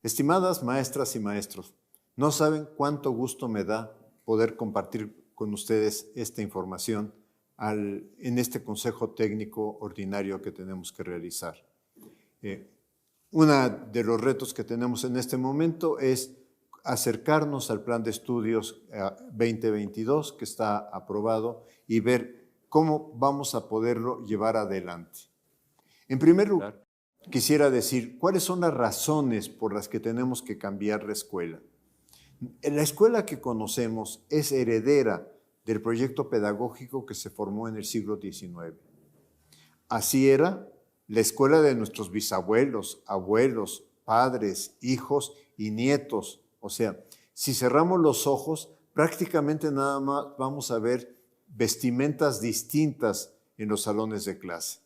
Estimadas maestras y maestros, no saben cuánto gusto me da poder compartir con ustedes esta información en este consejo técnico ordinario que tenemos que realizar. Uno de los retos que tenemos en este momento es acercarnos al plan de estudios 2022 que está aprobado y ver cómo vamos a poderlo llevar adelante. En primer lugar, quisiera decir cuáles son las razones por las que tenemos que cambiar la escuela. La escuela que conocemos es heredera del proyecto pedagógico que se formó en el siglo XIX. Así era la escuela de nuestros bisabuelos, abuelos, padres, hijos y nietos. O sea, si cerramos los ojos, prácticamente nada más vamos a ver vestimentas distintas en los salones de clase.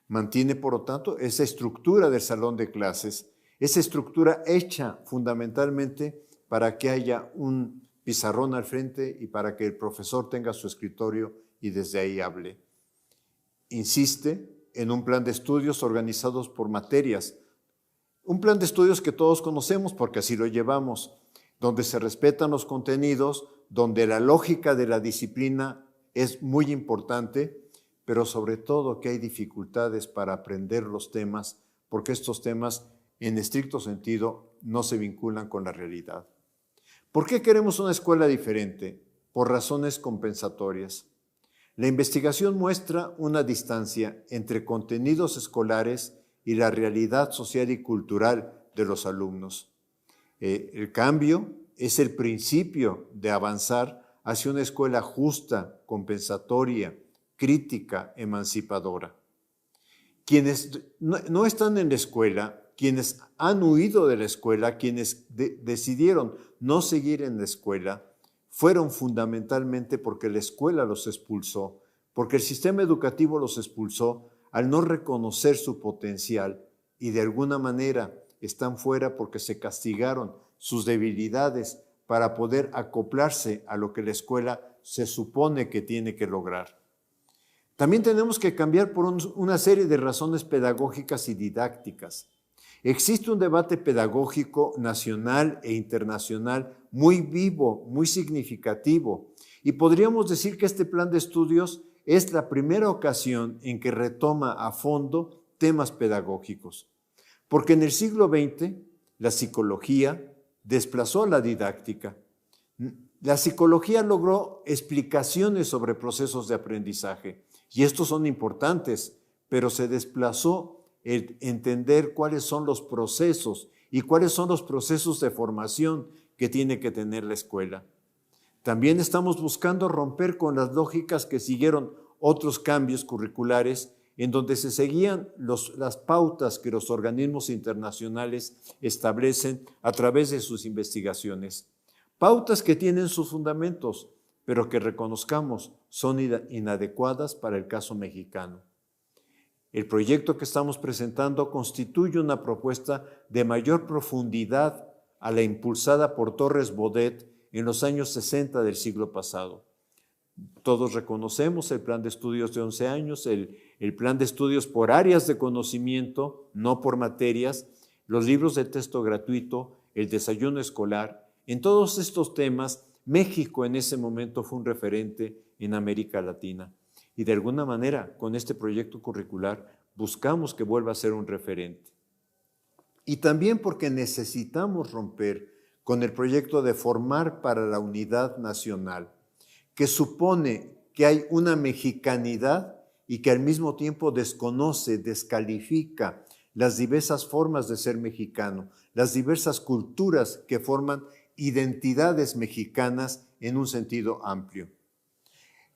Mantiene, por lo tanto, esa estructura del salón de clases, esa estructura hecha fundamentalmente para que haya un pizarrón al frente y para que el profesor tenga su escritorio y desde ahí hable. Insiste en un plan de estudios organizados por materias, un plan de estudios que todos conocemos porque así lo llevamos, donde se respetan los contenidos, donde la lógica de la disciplina es muy importante, pero sobre todo que hay dificultades para aprender los temas, porque estos temas, en estricto sentido, no se vinculan con la realidad. ¿Por qué queremos una escuela diferente? Por razones compensatorias. La investigación muestra una distancia entre contenidos escolares y la realidad social y cultural de los alumnos. El cambio es el principio de avanzar hacia una escuela justa, compensatoria, crítica, emancipadora. Quienes no están en la escuela, quienes han huido de la escuela, quienes decidieron no seguir en la escuela, fueron fundamentalmente porque la escuela los expulsó, porque el sistema educativo los expulsó al no reconocer su potencial y de alguna manera están fuera porque se castigaron sus debilidades para poder acoplarse a lo que la escuela se supone que tiene que lograr. También tenemos que cambiar por una serie de razones pedagógicas y didácticas. Existe un debate pedagógico nacional e internacional muy vivo, muy significativo, y podríamos decir que este plan de estudios es la primera ocasión en que retoma a fondo temas pedagógicos, porque en el siglo XX la psicología desplazó a la didáctica. La psicología logró explicaciones sobre procesos de aprendizaje, y estos son importantes, pero se desplazó el entender cuáles son los procesos y cuáles son los procesos de formación que tiene que tener la escuela. También estamos buscando romper con las lógicas que siguieron otros cambios curriculares en donde se seguían las pautas que los organismos internacionales establecen a través de sus investigaciones. Pautas que tienen sus fundamentos, pero que reconozcamos son inadecuadas para el caso mexicano. El proyecto que estamos presentando constituye una propuesta de mayor profundidad a la impulsada por Torres Bodet en los años 60 del siglo pasado. Todos reconocemos el plan de estudios de 11 años, el plan de estudios por áreas de conocimiento, no por materias, los libros de texto gratuito, el desayuno escolar. En todos estos temas, México en ese momento fue un referente en América Latina. Y de alguna manera, con este proyecto curricular, buscamos que vuelva a ser un referente. Y también porque necesitamos romper con el proyecto de formar para la unidad nacional, que supone que hay una mexicanidad y que al mismo tiempo desconoce, descalifica las diversas formas de ser mexicano, las diversas culturas que forman identidades mexicanas en un sentido amplio.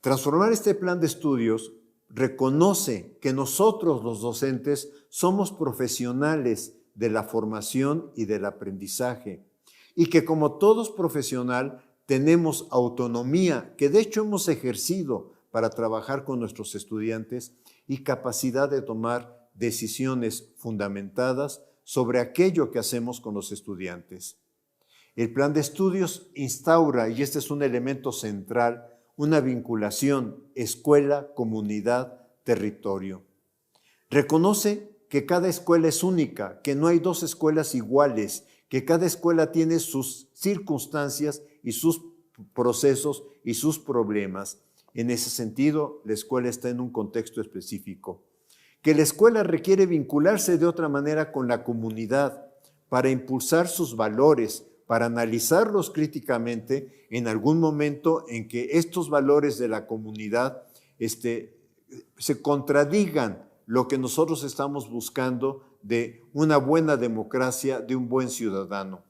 Transformar este plan de estudios reconoce que nosotros los docentes somos profesionales de la formación y del aprendizaje y que como todos profesional tenemos autonomía que de hecho hemos ejercido para trabajar con nuestros estudiantes y capacidad de tomar decisiones fundamentadas sobre aquello que hacemos con los estudiantes. El plan de estudios instaura, y este es un elemento central, una vinculación escuela, comunidad, territorio. Reconoce que cada escuela es única, que no hay dos escuelas iguales, que cada escuela tiene sus circunstancias y sus procesos y sus problemas. En ese sentido, la escuela está en un contexto específico. Que la escuela requiere vincularse de otra manera con la comunidad para impulsar sus valores, para analizarlos críticamente en algún momento en que estos valores de la comunidad se contradigan lo que nosotros estamos buscando de una buena democracia, de un buen ciudadano.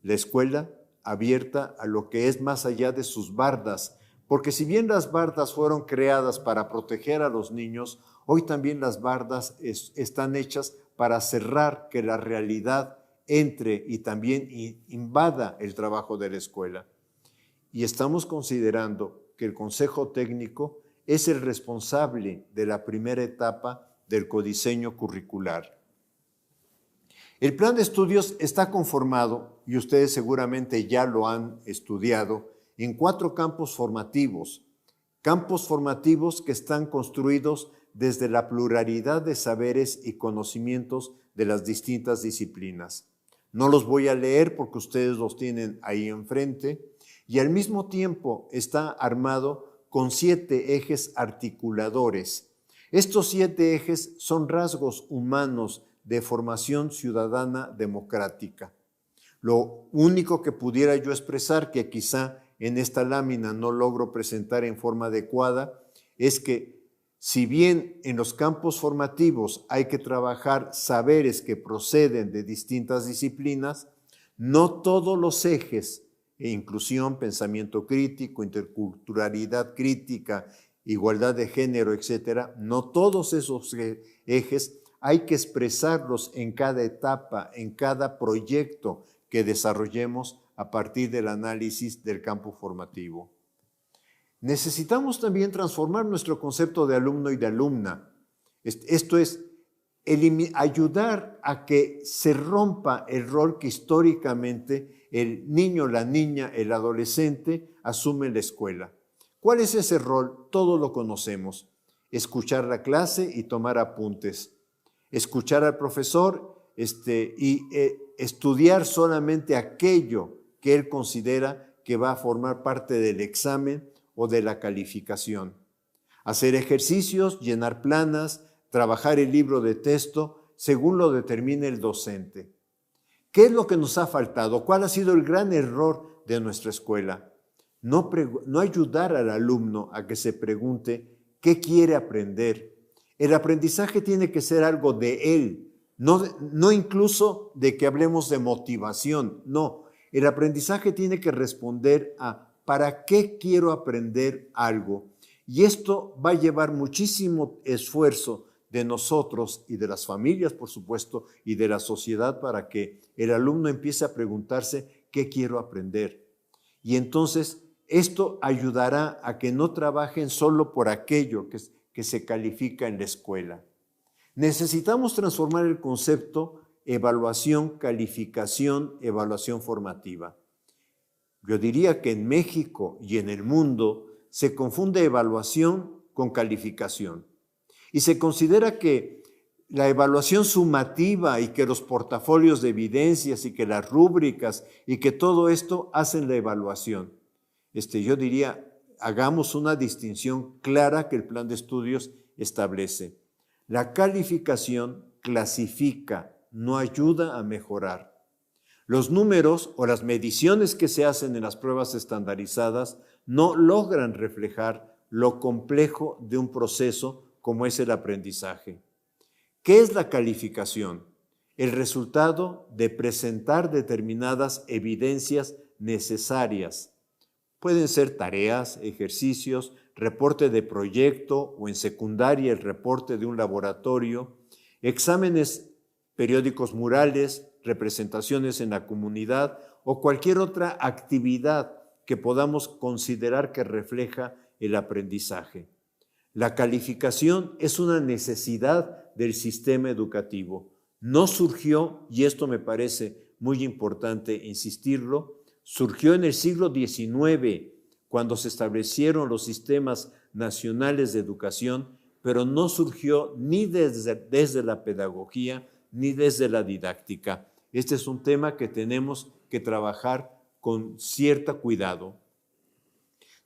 La escuela abierta a lo que es más allá de sus bardas, porque si bien las bardas fueron creadas para proteger a los niños, hoy también las bardas están hechas para cerrar que la realidad entre y también invada el trabajo de la escuela. Y estamos considerando que el Consejo Técnico es el responsable de la primera etapa del codiseño curricular. El plan de estudios está conformado, y ustedes seguramente ya lo han estudiado, en 4 campos formativos que están construidos desde la pluralidad de saberes y conocimientos de las distintas disciplinas. No los voy a leer porque ustedes los tienen ahí enfrente, y al mismo tiempo está armado con 7 ejes articuladores. Estos 7 ejes son rasgos humanos de formación ciudadana democrática. Lo único que pudiera yo expresar, que quizá en esta lámina no logro presentar en forma adecuada, es que si bien en los campos formativos hay que trabajar saberes que proceden de distintas disciplinas, no todos los ejes, inclusión, pensamiento crítico, interculturalidad crítica, igualdad de género, etcétera, no todos esos ejes hay que expresarlos en cada etapa, en cada proyecto que desarrollemos a partir del análisis del campo formativo. Necesitamos también transformar nuestro concepto de alumno y de alumna. Esto es, ayudar a que se rompa el rol que históricamente el niño, la niña, el adolescente asume en la escuela. ¿Cuál es ese rol? Todos lo conocemos. Escuchar la clase y tomar apuntes. Escuchar al profesor y estudiar solamente aquello que él considera que va a formar parte del examen o de la calificación. Hacer ejercicios, llenar planas, trabajar el libro de texto según lo determine el docente. ¿Qué es lo que nos ha faltado? ¿Cuál ha sido el gran error de nuestra escuela? No ayudar al alumno a que se pregunte qué quiere aprender. El aprendizaje tiene que ser algo de él, no incluso de que hablemos de motivación, no. El aprendizaje tiene que responder a ¿para qué quiero aprender algo? Y esto va a llevar muchísimo esfuerzo de nosotros y de las familias, por supuesto, y de la sociedad para que el alumno empiece a preguntarse ¿qué quiero aprender? Y entonces esto ayudará a que no trabajen solo por aquello que se califica en la escuela. Necesitamos transformar el concepto evaluación, calificación, evaluación formativa. Yo diría que en México y en el mundo se confunde evaluación con calificación y se considera que la evaluación sumativa y que los portafolios de evidencias y que las rúbricas y que todo esto hacen la evaluación. Yo diría, hagamos una distinción clara que el plan de estudios establece. La calificación clasifica, no ayuda a mejorar. Los números o las mediciones que se hacen en las pruebas estandarizadas no logran reflejar lo complejo de un proceso como es el aprendizaje. ¿Qué es la calificación? El resultado de presentar determinadas evidencias necesarias. Pueden ser tareas, ejercicios, reporte de proyecto o en secundaria el reporte de un laboratorio, exámenes periódicos murales, representaciones en la comunidad o cualquier otra actividad que podamos considerar que refleja el aprendizaje. La calificación es una necesidad del sistema educativo. No surgió, y esto me parece muy importante insistirlo, surgió en el siglo XIX, cuando se establecieron los sistemas nacionales de educación, pero no surgió ni desde la pedagogía ni desde la didáctica. Este es un tema que tenemos que trabajar con cierto cuidado.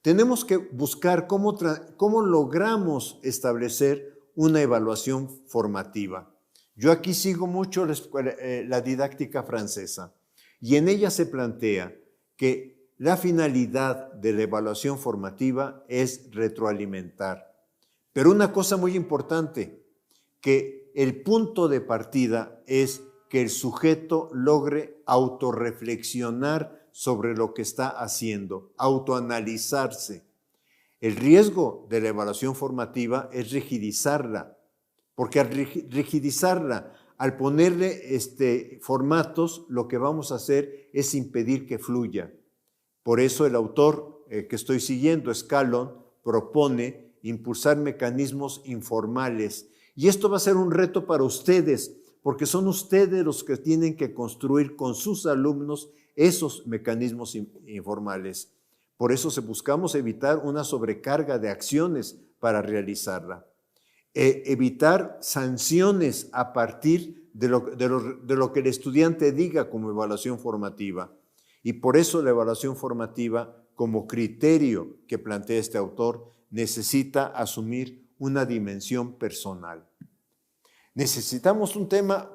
Tenemos que buscar cómo logramos establecer una evaluación formativa. Yo aquí sigo mucho la didáctica francesa y en ella se plantea que la finalidad de la evaluación formativa es retroalimentar. Pero una cosa muy importante, que el punto de partida es que el sujeto logre autorreflexionar sobre lo que está haciendo, autoanalizarse. El riesgo de la evaluación formativa es rigidizarla, porque al rigidizarla, al ponerle formatos, lo que vamos a hacer es impedir que fluya. Por eso el autor que estoy siguiendo, Scallon, propone impulsar mecanismos informales. Y esto va a ser un reto para ustedes, porque son ustedes los que tienen que construir con sus alumnos esos mecanismos informales. Por eso buscamos evitar una sobrecarga de acciones para realizarla. Evitar sanciones a partir de lo que el estudiante diga como evaluación formativa. Y por eso la evaluación formativa, como criterio que plantea este autor, necesita asumir una dimensión personal. Necesitamos un tema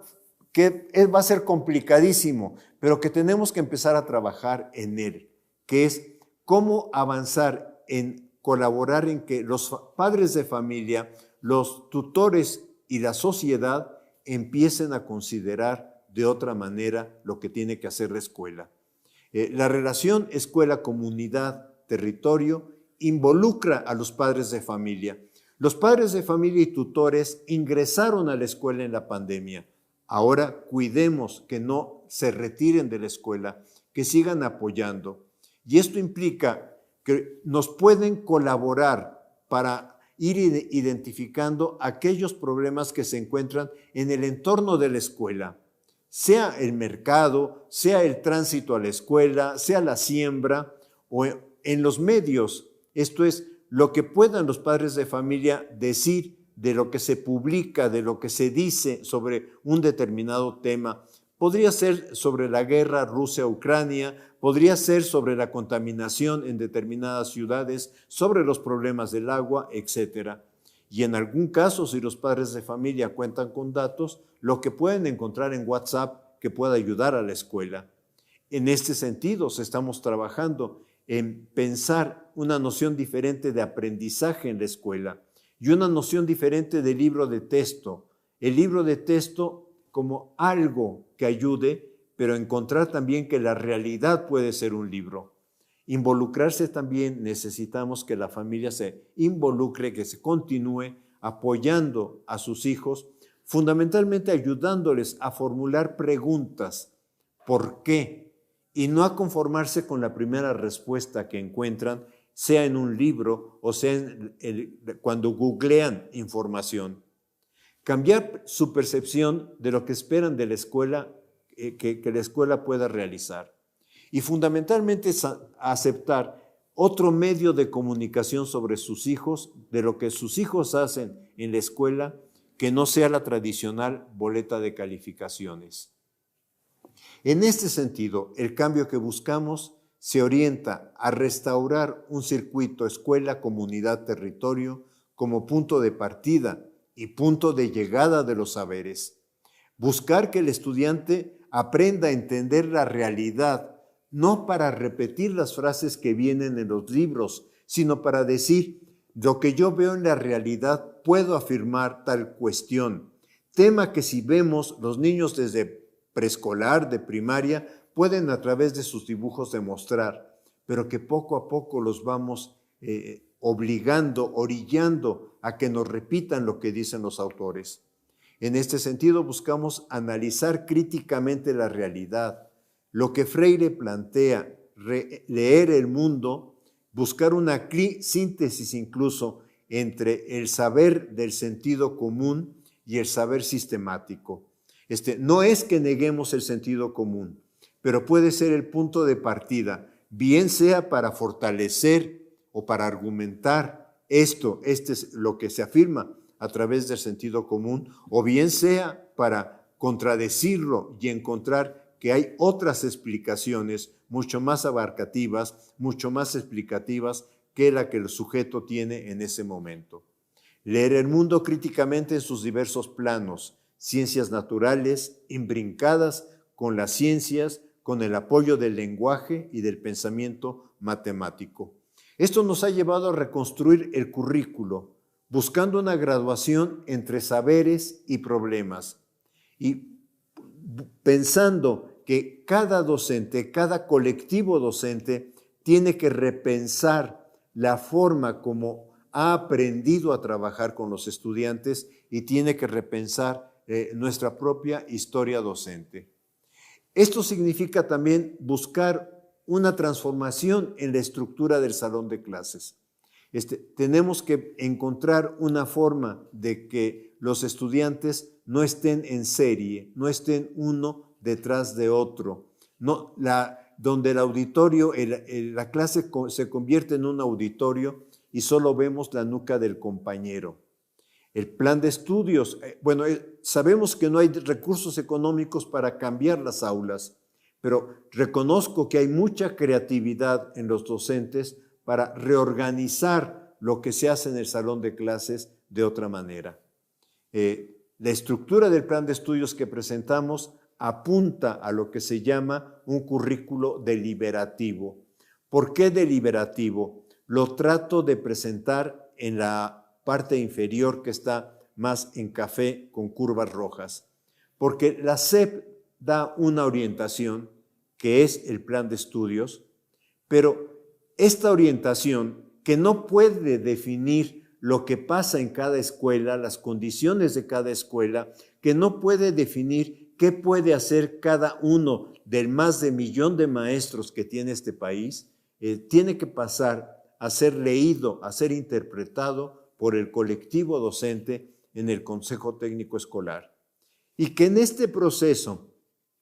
que va a ser complicadísimo, pero que tenemos que empezar a trabajar en él, que es cómo avanzar en colaborar en que los padres de familia, los tutores y la sociedad empiecen a considerar de otra manera lo que tiene que hacer la escuela. La relación escuela-comunidad-territorio involucra a los padres de familia. Los padres de familia y tutores ingresaron a la escuela en la pandemia. Ahora cuidemos que no se retiren de la escuela, que sigan apoyando. Y esto implica que nos pueden colaborar para ir identificando aquellos problemas que se encuentran en el entorno de la escuela, sea el mercado, sea el tránsito a la escuela, sea la siembra o en los medios. Esto es lo que puedan los padres de familia decir de lo que se publica, de lo que se dice sobre un determinado tema. Podría ser sobre la guerra Rusia-Ucrania, podría ser sobre la contaminación en determinadas ciudades, sobre los problemas del agua, etc. Y en algún caso, si los padres de familia cuentan con datos, lo que pueden encontrar en WhatsApp que pueda ayudar a la escuela. En este sentido, estamos trabajando en pensar una noción diferente de aprendizaje en la escuela y una noción diferente de libro de texto. El libro de texto como algo que ayude, pero encontrar también que la realidad puede ser un libro. Involucrarse también, necesitamos que la familia se involucre, que se continúe apoyando a sus hijos, fundamentalmente ayudándoles a formular preguntas. ¿Por qué? Y no a conformarse con la primera respuesta que encuentran, sea en un libro o sea cuando googlean información. Cambiar su percepción de lo que esperan de la escuela, que la escuela pueda realizar. Y fundamentalmente aceptar otro medio de comunicación sobre sus hijos, de lo que sus hijos hacen en la escuela, que no sea la tradicional boleta de calificaciones. En este sentido, el cambio que buscamos se orienta a restaurar un circuito escuela, comunidad, territorio como punto de partida y punto de llegada de los saberes. Buscar que el estudiante aprenda a entender la realidad, no para repetir las frases que vienen en los libros, sino para decir, lo que yo veo en la realidad puedo afirmar tal cuestión. Tema que si vemos los niños desde preescolar, de primaria, pueden a través de sus dibujos demostrar, pero que poco a poco los vamos obligando, orillando a que nos repitan lo que dicen los autores. En este sentido, buscamos analizar críticamente la realidad, lo que Freire plantea, leer el mundo, buscar una síntesis incluso entre el saber del sentido común y el saber sistemático. No es que neguemos el sentido común, pero puede ser el punto de partida, bien sea para fortalecer o para argumentar este es lo que se afirma a través del sentido común, o bien sea para contradecirlo y encontrar que hay otras explicaciones mucho más abarcativas, mucho más explicativas que la que el sujeto tiene en ese momento. Leer el mundo críticamente en sus diversos planos, ciencias naturales, imbrincadas con las ciencias, con el apoyo del lenguaje y del pensamiento matemático. Esto nos ha llevado a reconstruir el currículo, buscando una graduación entre saberes y problemas, y pensando que cada docente, cada colectivo docente tiene que repensar la forma como ha aprendido a trabajar con los estudiantes y tiene que repensar nuestra propia historia docente. Esto significa también buscar una transformación en la estructura del salón de clases. Tenemos que encontrar una forma de que los estudiantes no estén en serie, no estén uno detrás de otro, donde el auditorio, la clase se convierte en un auditorio y solo vemos la nuca del compañero. El plan de estudios, sabemos que no hay recursos económicos para cambiar las aulas, pero reconozco que hay mucha creatividad en los docentes para reorganizar lo que se hace en el salón de clases de otra manera. La estructura del plan de estudios que presentamos apunta a lo que se llama un currículo deliberativo. ¿Por qué deliberativo? Lo trato de presentar en la parte inferior que está más en café con curvas rojas, porque la SEP da una orientación que es el plan de estudios, pero esta orientación que no puede definir lo que pasa en cada escuela, las condiciones de cada escuela, que no puede definir qué puede hacer cada uno del más de 1 millón de maestros que tiene este país, tiene que pasar a ser leído, a ser interpretado por el colectivo docente en el Consejo Técnico Escolar. Y que en este proceso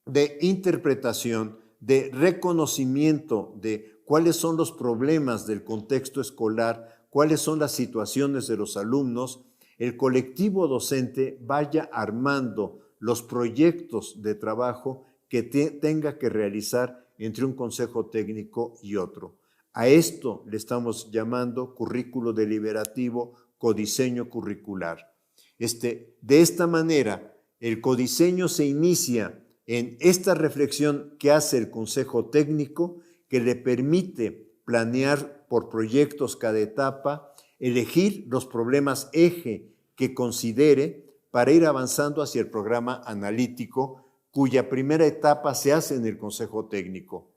de interpretación, de reconocimiento de cuáles son los problemas del contexto escolar, cuáles son las situaciones de los alumnos, el colectivo docente vaya armando los proyectos de trabajo que tenga que realizar entre un consejo técnico y otro. A esto le estamos llamando currículo deliberativo, codiseño curricular. De esta manera, el codiseño se inicia en esta reflexión que hace el consejo técnico, que le permite planear por proyectos cada etapa, elegir los problemas eje que considere para ir avanzando hacia el programa analítico, cuya primera etapa se hace en el consejo técnico.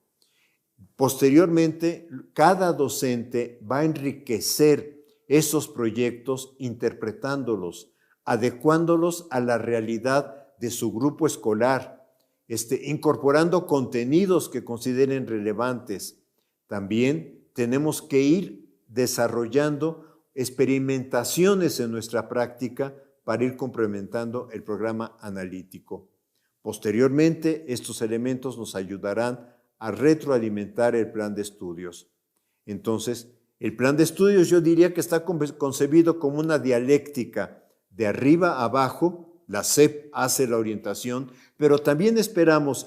Posteriormente, cada docente va a enriquecer esos proyectos interpretándolos, adecuándolos a la realidad de su grupo escolar, incorporando contenidos que consideren relevantes. También tenemos que ir desarrollando experimentaciones en nuestra práctica para ir complementando el programa analítico. Posteriormente, estos elementos nos ayudarán a retroalimentar el plan de estudios. Entonces, el plan de estudios yo diría que está concebido como una dialéctica de arriba a abajo. La SEP hace la orientación, pero también esperamos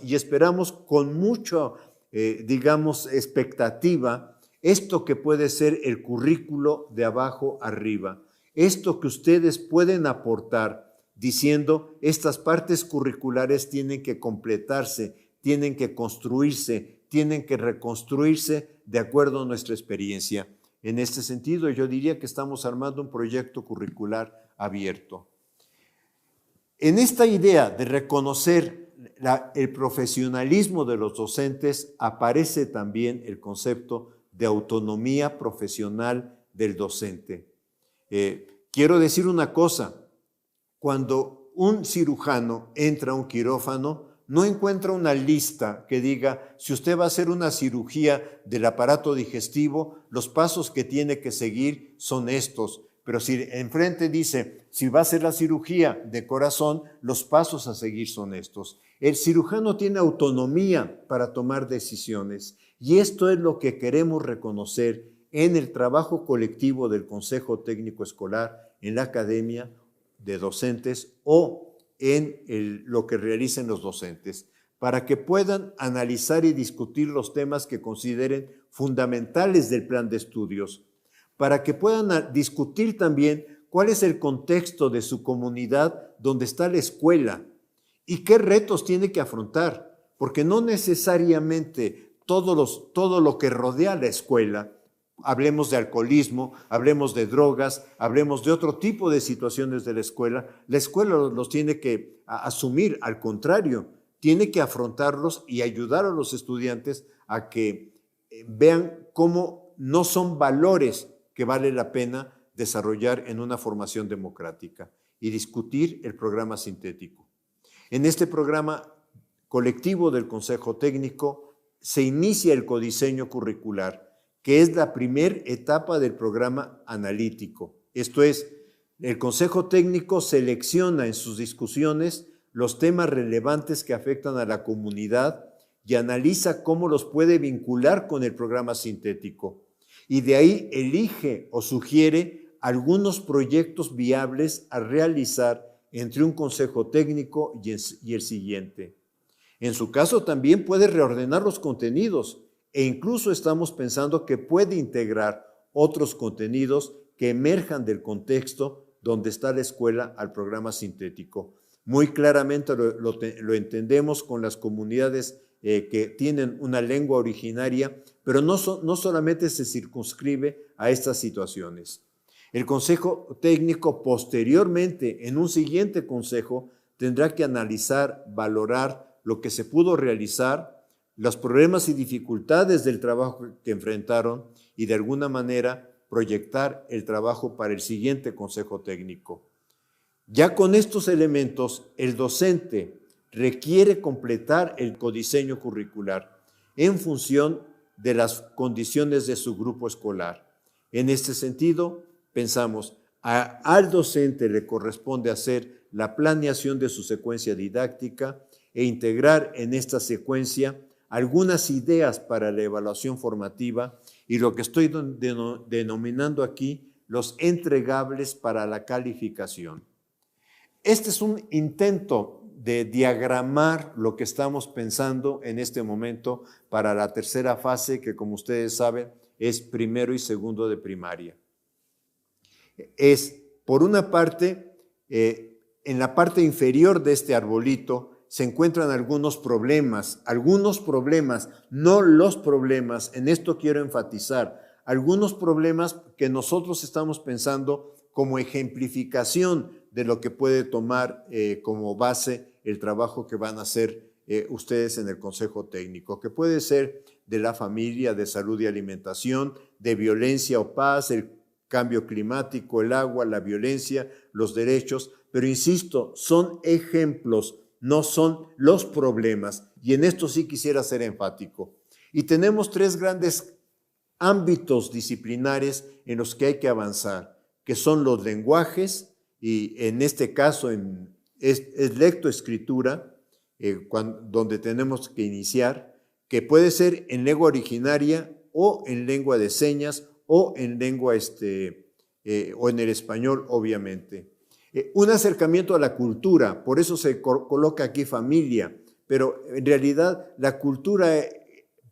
con mucha, expectativa, esto que puede ser el currículo de abajo arriba, esto que ustedes pueden aportar diciendo estas partes curriculares tienen que completarse, tienen que construirse, tienen que reconstruirse de acuerdo a nuestra experiencia. En este sentido, yo diría que estamos armando un proyecto curricular abierto. En esta idea de reconocer el profesionalismo de los docentes, aparece también el concepto de autonomía profesional del docente. Quiero decir una cosa, cuando un cirujano entra a un quirófano, no encuentra una lista que diga, si usted va a hacer una cirugía del aparato digestivo, los pasos que tiene que seguir son estos. Pero si enfrente dice, si va a hacer la cirugía de corazón, los pasos a seguir son estos. El cirujano tiene autonomía para tomar decisiones y esto es lo que queremos reconocer en el trabajo colectivo del Consejo Técnico Escolar, en la academia de docentes o en lo que realicen los docentes, para que puedan analizar y discutir los temas que consideren fundamentales del plan de estudios, para que puedan discutir también cuál es el contexto de su comunidad donde está la escuela y qué retos tiene que afrontar, porque no necesariamente todo lo que rodea la escuela, hablemos de alcoholismo, hablemos de drogas, hablemos de otro tipo de situaciones de la escuela los tiene que asumir, al contrario, tiene que afrontarlos y ayudar a los estudiantes a que vean cómo no son valores que vale la pena desarrollar en una formación democrática y discutir el programa sintético. En este programa colectivo del Consejo Técnico se inicia el codiseño curricular, que es la primera etapa del programa analítico. Esto es, el Consejo Técnico selecciona en sus discusiones los temas relevantes que afectan a la comunidad y analiza cómo los puede vincular con el programa sintético. Y de ahí elige o sugiere algunos proyectos viables a realizar entre un consejo técnico y el siguiente. En su caso también puede reordenar los contenidos e incluso estamos pensando que puede integrar otros contenidos que emerjan del contexto donde está la escuela al programa sintético. Muy claramente lo entendemos con las comunidades que tienen una lengua originaria, pero no solamente se circunscribe a estas situaciones. El Consejo Técnico posteriormente, en un siguiente consejo, tendrá que analizar, valorar lo que se pudo realizar, los problemas y dificultades del trabajo que enfrentaron y de alguna manera proyectar el trabajo para el siguiente Consejo Técnico. Ya con estos elementos, el docente requiere completar el codiseño curricular en función de las condiciones de su grupo escolar. En este sentido, pensamos, al docente le corresponde hacer la planeación de su secuencia didáctica e integrar en esta secuencia algunas ideas para la evaluación formativa y lo que estoy denominando aquí los entregables para la calificación. Este es un intento de diagramar lo que estamos pensando en este momento para la tercera fase, que como ustedes saben es primero y segundo de primaria. Es, por una parte, en la parte inferior de este arbolito se encuentran algunos problemas, no los problemas, en esto quiero enfatizar, algunos problemas que nosotros estamos pensando como ejemplificación de lo que puede tomar como base el trabajo que van a hacer ustedes en el Consejo Técnico, que puede ser de la familia, de salud y alimentación, de violencia o paz, el cambio climático, el agua, la violencia, los derechos, pero insisto, son ejemplos, no son los problemas, y en esto sí quisiera ser enfático. Y tenemos tres grandes ámbitos disciplinares en los que hay que avanzar, que son los lenguajes, y en este caso es lectoescritura, donde tenemos que iniciar, que puede ser en lengua originaria o en lengua de señas o en lengua o en el español, obviamente. Un acercamiento a la cultura, por eso se coloca aquí familia, pero en realidad la cultura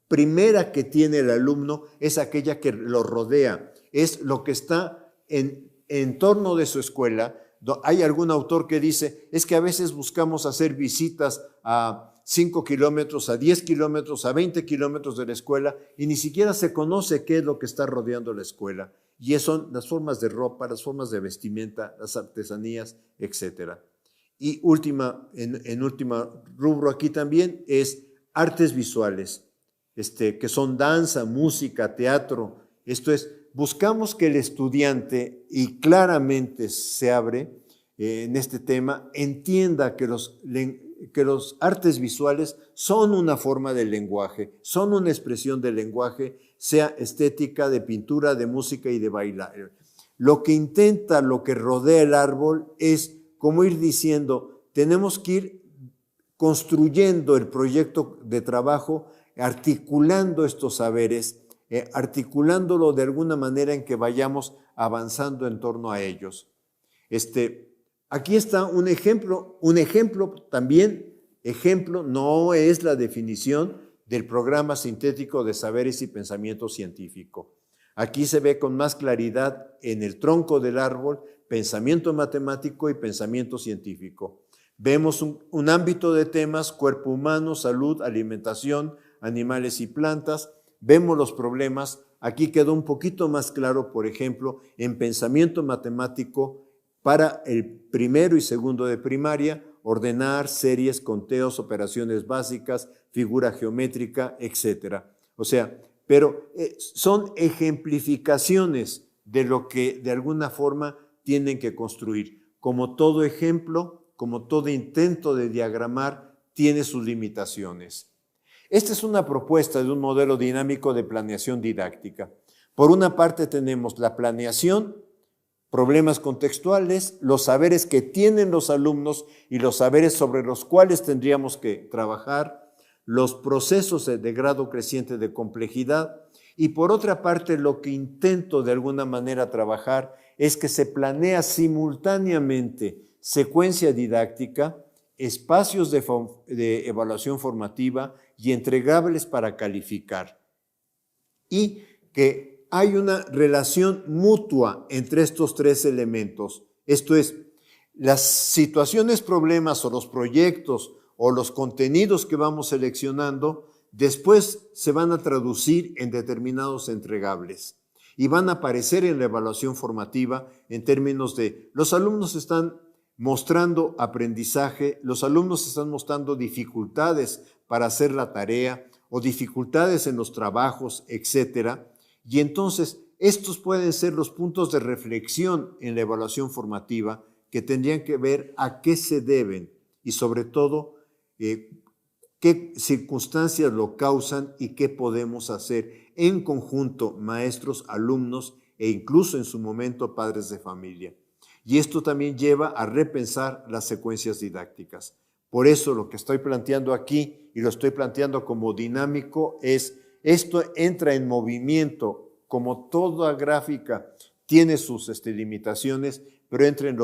primera que tiene el alumno es aquella que lo rodea, es lo que está en torno de su escuela. Hay algún autor que dice, es que a veces buscamos hacer visitas a 5 kilómetros, a 10 kilómetros, a 20 kilómetros de la escuela y ni siquiera se conoce qué es lo que está rodeando la escuela. Y eso son las formas de ropa, las formas de vestimenta, las artesanías, etc. Y en último rubro aquí también es artes visuales, que son danza, música, teatro. Esto es, buscamos que el estudiante, y claramente se abre en este tema, entienda que los artes visuales son una forma de lenguaje, son una expresión del lenguaje, sea estética, de pintura, de música y de bailar. Lo que intenta, lo que rodea el árbol es como ir diciendo, tenemos que ir construyendo el proyecto de trabajo, articulando estos saberes, articulándolo de alguna manera en que vayamos avanzando en torno a ellos. Aquí está un ejemplo también, ejemplo no es la definición del programa sintético de saberes y pensamiento científico. Aquí se ve con más claridad en el tronco del árbol pensamiento matemático y pensamiento científico. Vemos un ámbito de temas, cuerpo humano, salud, alimentación, animales y plantas. Vemos los problemas. Aquí quedó un poquito más claro, por ejemplo, en pensamiento matemático para el primero y segundo de primaria, ordenar, series, conteos, operaciones básicas, figura geométrica, etc. O sea, pero son ejemplificaciones de lo que de alguna forma tienen que construir. Como todo ejemplo, como todo intento de diagramar, tiene sus limitaciones. Esta es una propuesta de un modelo dinámico de planeación didáctica. Por una parte tenemos la planeación, problemas contextuales, los saberes que tienen los alumnos y los saberes sobre los cuales tendríamos que trabajar, los procesos de grado creciente de complejidad, y por otra parte lo que intento de alguna manera trabajar es que se planea simultáneamente secuencia didáctica, espacios de evaluación formativa y entregables para calificar, y que hay una relación mutua entre estos tres elementos. Esto es, las situaciones, problemas o los proyectos o los contenidos que vamos seleccionando, después se van a traducir en determinados entregables y van a aparecer en la evaluación formativa en términos de los alumnos están mostrando aprendizaje, los alumnos están mostrando dificultades para hacer la tarea o dificultades en los trabajos, etcétera. Y entonces, estos pueden ser los puntos de reflexión en la evaluación formativa que tendrían que ver a qué se deben y sobre todo qué circunstancias lo causan y qué podemos hacer en conjunto maestros, alumnos e incluso en su momento padres de familia. Y esto también lleva a repensar las secuencias didácticas. Por eso lo que estoy planteando aquí y lo estoy planteando como dinámico es esto entra en movimiento, como toda gráfica tiene sus limitaciones, pero entra en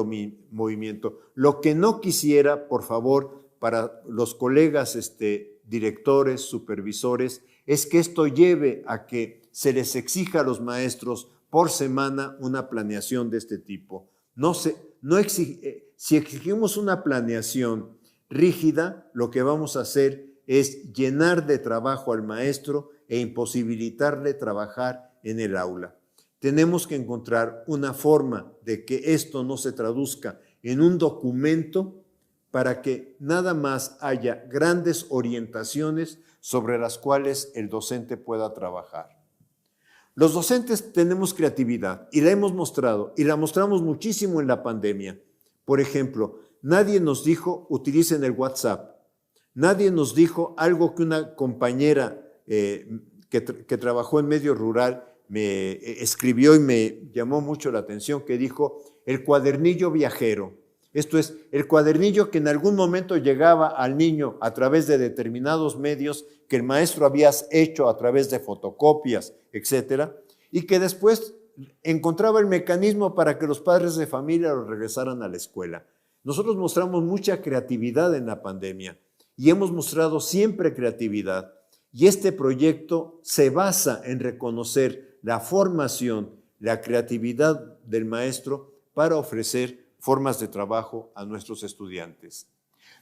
movimiento. Lo que no quisiera, por favor, para los colegas directores, supervisores, es que esto lleve a que se les exija a los maestros por semana una planeación de este tipo. Si exigimos una planeación rígida, lo que vamos a hacer es llenar de trabajo al maestro e imposibilitarle trabajar en el aula. Tenemos que encontrar una forma de que esto no se traduzca en un documento para que nada más haya grandes orientaciones sobre las cuales el docente pueda trabajar. Los docentes tenemos creatividad y la hemos mostrado y la mostramos muchísimo en la pandemia. Por ejemplo, nadie nos dijo utilicen el WhatsApp. Nadie nos dijo algo que una compañera que trabajó en medio rural me escribió y me llamó mucho la atención, que dijo el cuadernillo viajero. Esto es, el cuadernillo que en algún momento llegaba al niño a través de determinados medios que el maestro había hecho a través de fotocopias, etcétera, y que después encontraba el mecanismo para que los padres de familia lo regresaran a la escuela. Nosotros mostramos mucha creatividad en la pandemia y hemos mostrado siempre creatividad. Y este proyecto se basa en reconocer la formación, la creatividad del maestro para ofrecer formas de trabajo a nuestros estudiantes.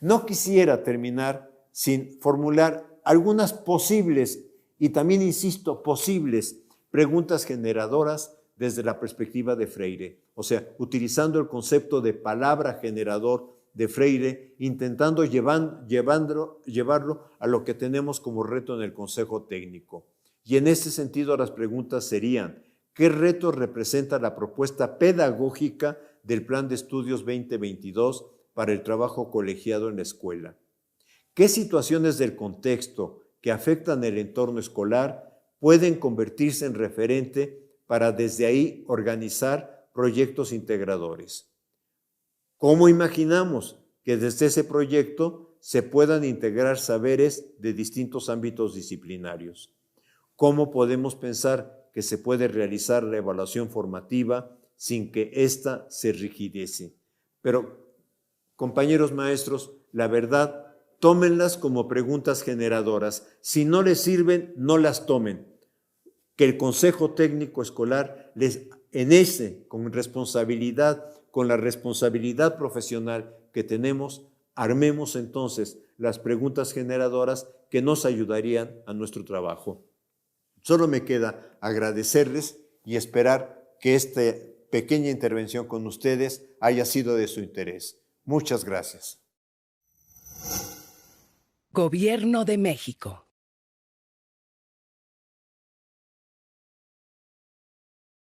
No quisiera terminar sin formular algunas posibles, y también insisto, posibles preguntas generadoras desde la perspectiva de Freire. O sea, utilizando el concepto de palabra generador de Freire, intentando llevarlo a lo que tenemos como reto en el Consejo Técnico. Y en ese sentido las preguntas serían, ¿qué reto representa la propuesta pedagógica del Plan de Estudios 2022 para el trabajo colegiado en la escuela? ¿Qué situaciones del contexto que afectan el entorno escolar pueden convertirse en referente para desde ahí organizar proyectos integradores? ¿Cómo imaginamos que desde ese proyecto se puedan integrar saberes de distintos ámbitos disciplinarios? ¿Cómo podemos pensar que se puede realizar la evaluación formativa sin que ésta se rigidece? Pero Compañeros maestros, la verdad, tómenlas como preguntas generadoras. Si no les sirven, no las tomen. Que el Consejo Técnico Escolar con responsabilidad, con la responsabilidad profesional que tenemos, armemos entonces las preguntas generadoras que nos ayudarían a nuestro trabajo. Solo me queda agradecerles y esperar que esta pequeña intervención con ustedes haya sido de su interés. Muchas gracias. Gobierno de México.